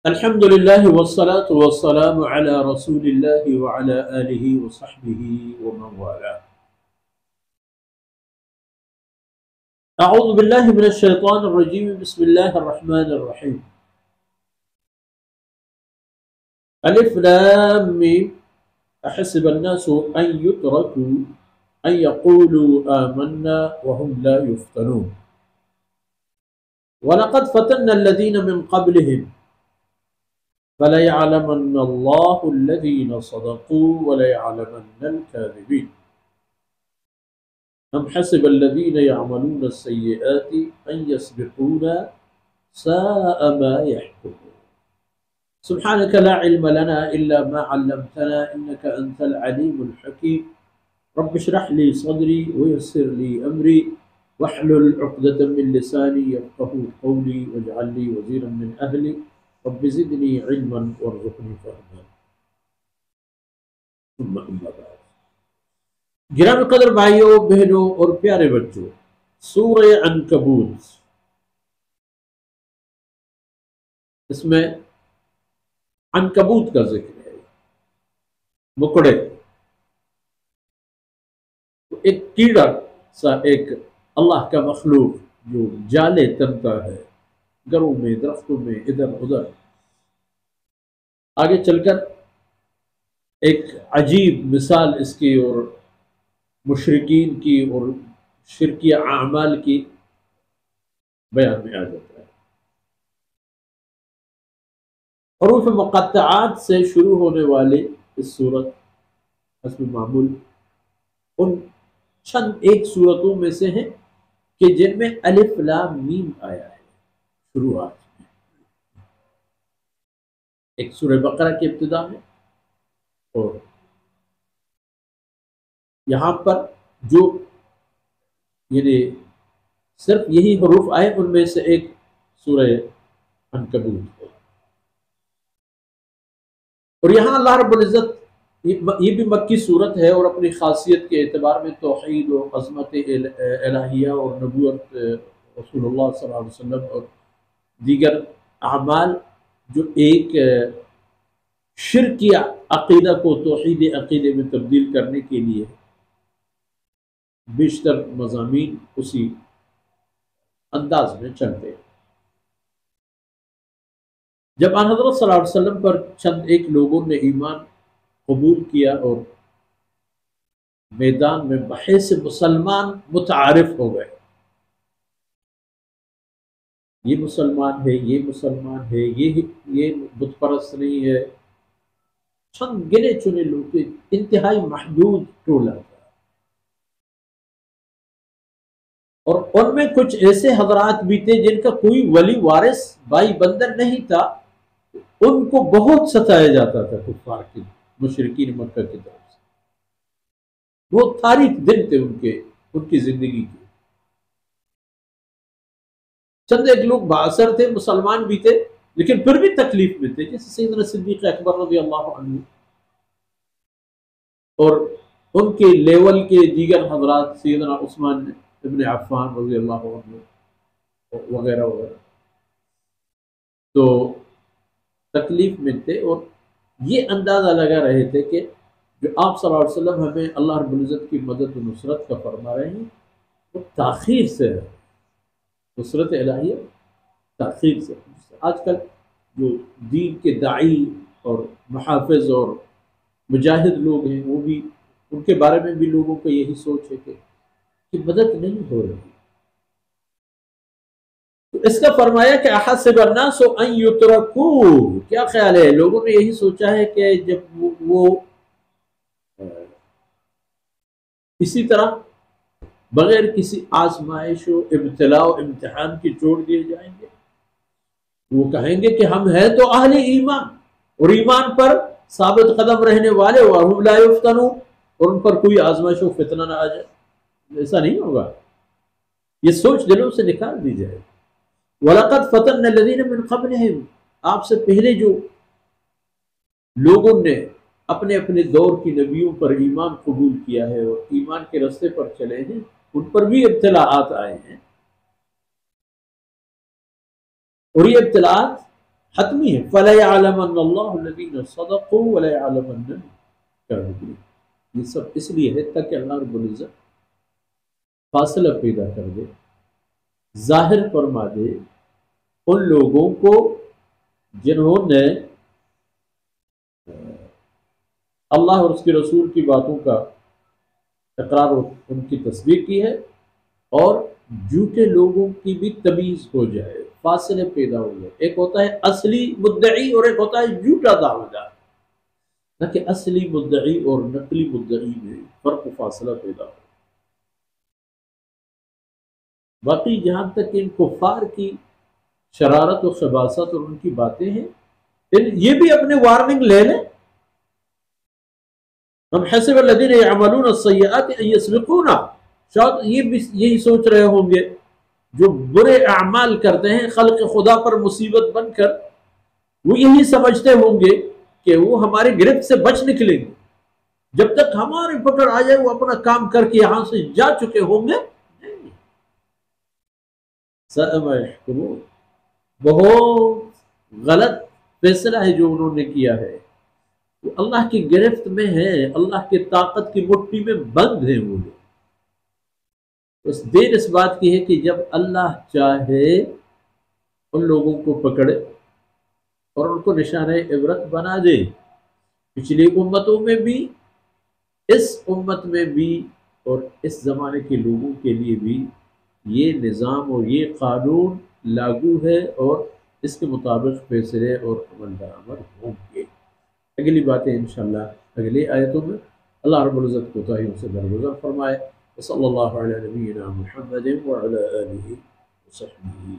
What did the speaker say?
الحمد لله والصلاة والسلام على رسول الله وعلى آله وصحبه ومن والاه. أعوذ بالله من الشيطان الرجيم. بسم الله الرحمن الرحيم. ألف لام ميم. أحسب الناس أن يتركوا أن يقولوا آمنا وهم لا يفتنون. ولقد فتنا الذين من قبلهم فليعلمن الله الذين صدقوا وليعلمن الكاذبين. أم حسب الذين يعملون السيئات أن يسبقونا ساء ما يحكمون. سبحانك لا علم لنا إلا ما علمتنا إنك أنت العليم الحكيم. رب اشرح لي صدري ويسر لي أمري واحلل عقدة من لساني يفقهوا قولي واجعل لي وزيرا من أهلي رب زدني علما وارزقني فهما. ثم أما بعد. گرامی قدر بھائیوں بہنوں اور پیارے بچوں، سورہ عنکبوت، اس میں عنکبوت کا ذکر ہے، مکڑے، ایک کیڑا سا، ایک اللہ کا مخلوق جو جالے تنتا ہے گھروں میں، درختوں میں، ادھر ادھر. آگے چل کر ایک عجیب مثال اس کی اور مشرکین کی اور شرکیہ اعمال کی بیان میں آ جاتا ہے. حروف مقطعات سے شروع ہونے والے اس صورت حسب معمول ان چند ایک صورتوں میں سے ہیں کہ جن میں الف لام میم آیا ہے شروعات میں. ایک سورہ بقرہ کی ابتدا میں، اور یہاں پر جو یعنی صرف یہی حروف آئے ان میں سے ایک سورہ عنکبوت ہے. اور یہاں اللہ رب العزت، یہ بھی مکی صورت ہے اور اپنی خاصیت کے اعتبار میں توحید و عظمت الہیہ اور نبوت رسول اللہ صلی اللہ علیہ وسلم اور دیگر اعمال جو ایک شرکیہ عقیدہ کو توحید عقیدے میں تبدیل کرنے کے لیے بیشتر مضامین اسی انداز میں چلتے ہیں. جب آن حضرت صلی اللہ علیہ وسلم پر چند ایک لوگوں نے ایمان قبول کیا اور میدان میں بحیث مسلمان متعارف ہو گئے، یہ مسلمان ہے، یہ مسلمان ہے، یہ بت پرست نہیں ہے، چند گنے چنے لوگ، انتہائی محدود ٹولہ تھا. اور ان میں کچھ ایسے حضرات بھی تھے جن کا کوئی ولی وارث بھائی بندر نہیں تھا، ان کو بہت ستایا جاتا تھا کفار کے، مشرکین مکہ کی طرف سے. بہت تاریک دن تھے ان کی زندگی کے. چند ایک لوگ بااثر تھے، مسلمان بھی تھے، لیکن پھر بھی تکلیف میں تھے، جیسے سیدنا صدیق اکبر رضی اللہ عنہ اور ان کے لیول کے دیگر حضرات، سیدنا عثمان ابن عفان رضی اللہ عنہ وغیرہ وغیرہ، تو تکلیف میں تھے اور یہ اندازہ لگا رہے تھے کہ جو آپ صلی اللہ علیہ وسلم ہمیں اللہ رب العزت کی مدد و نصرت کا فرما رہے ہیں وہ تاخیر سے ہے، نصرت الہیہ تاخیر سے. آج کل جو دین کے داعی اور محافظ اور مجاہد لوگ ہیں، وہ بھی، ان کے بارے میں بھی لوگوں کو یہی سوچ ہے کہ مدد نہیں ہو رہی. تو اس کا فرمایا کہ احسب الناس ان یترکوا، کیا خیال ہے لوگوں نے یہی سوچا ہے کہ جب وہ اسی طرح بغیر کسی آزمائش و ابتلاء و امتحان کی چھوڑ دیے جائیں گے؟ وہ کہیں گے کہ ہم ہیں تو اہل ایمان اور ایمان پر ثابت قدم رہنے والے، وَهُمْ لَا يُفْتَنُونَ، اور ان پر کوئی آزمائش و فتنہ نہ آ جائے. ایسا نہیں ہوگا، یہ سوچ دلوں سے نکال دی جائے. وَلَقَدْ فَتَنَّا الَّذِينَ مِنْ قَبْلِهِمْ، آپ سے پہلے جو لوگوں نے اپنے اپنے دور کی نبیوں پر ایمان قبول کیا ہے اور ایمان کے راستے پر چلے ہیں، ان پر بھی ابتلاءات آئے ہیں. اور یہ ابتلاءات حتمی ہے، فَلَيَعْلَمَنَّ اللَّهُ الَّذِينَ صَدَقُوا وَلَيَعْلَمَنَّ الْكَاذِبِينَ۔ یہ سب اس لیے ہے تاکہ اللہ رب العزت فاصلہ پیدا کر دے، ظاہر فرما دے ان لوگوں کو جنہوں نے اللہ اور اس کے رسول کی باتوں کا اقرار اور ان کی تصدیق کی ہے، اور جھوٹے لوگوں کی بھی تمیز ہو جائے، فاصلے پیدا ہو جائے۔ ایک ہوتا ہے اصلی مدعی اور ایک ہوتا ہے جھوٹا دعویٰ دار، نہ کہ اصلی مدعی اور نقلی مدعی میں فرق و فاصلہ پیدا ہو۔ باقی جہاں تک ان کفار کی شرارت و خباثت اور ان کی باتیں ہیں، یہ بھی اپنے وارننگ لے لیں۔ ہم حسب الذین یعملون السیئات ان یسبقونا، شاید یہ بھی یہی سوچ رہے ہوں گے جو برے اعمال کرتے ہیں خلق خدا پر مصیبت بن کر، وہ یہی سمجھتے ہوں گے کہ وہ ہمارے گرفت سے بچ نکلیں گے، جب تک ہمارے پکڑ آ جائے وہ اپنا کام کر کے یہاں سے جا چکے ہوں گے۔ سَأَ مَا يَحْكُمُونَ، بہت غلط فیصلہ ہے جو انہوں نے کیا ہے، وہ اللہ کی گرفت میں ہے، اللہ کی طاقت کی مٹھی میں بند ہیں وہ لوگ۔ بس دیر اس بات کی ہے کہ جب اللہ چاہے ان لوگوں کو پکڑے اور ان کو نشانہ عبرت بنا دے۔ پچھلی امتوں میں بھی، اس امت میں بھی، اور اس زمانے کے لوگوں کے لیے بھی یہ نظام اور یہ قانون لاگو ہے، اور اس کے مطابق فیصلے اور عمل درآمد ہوں گے۔ اگلی باتیں انشاءاللہ اگلی آیتوں میں۔ اللہ رب العزت کوتاہیوں سے درگزر فرمائے۔ صلی اللہ علیہ نبینا محمد وعلی آلہ وصحبہ۔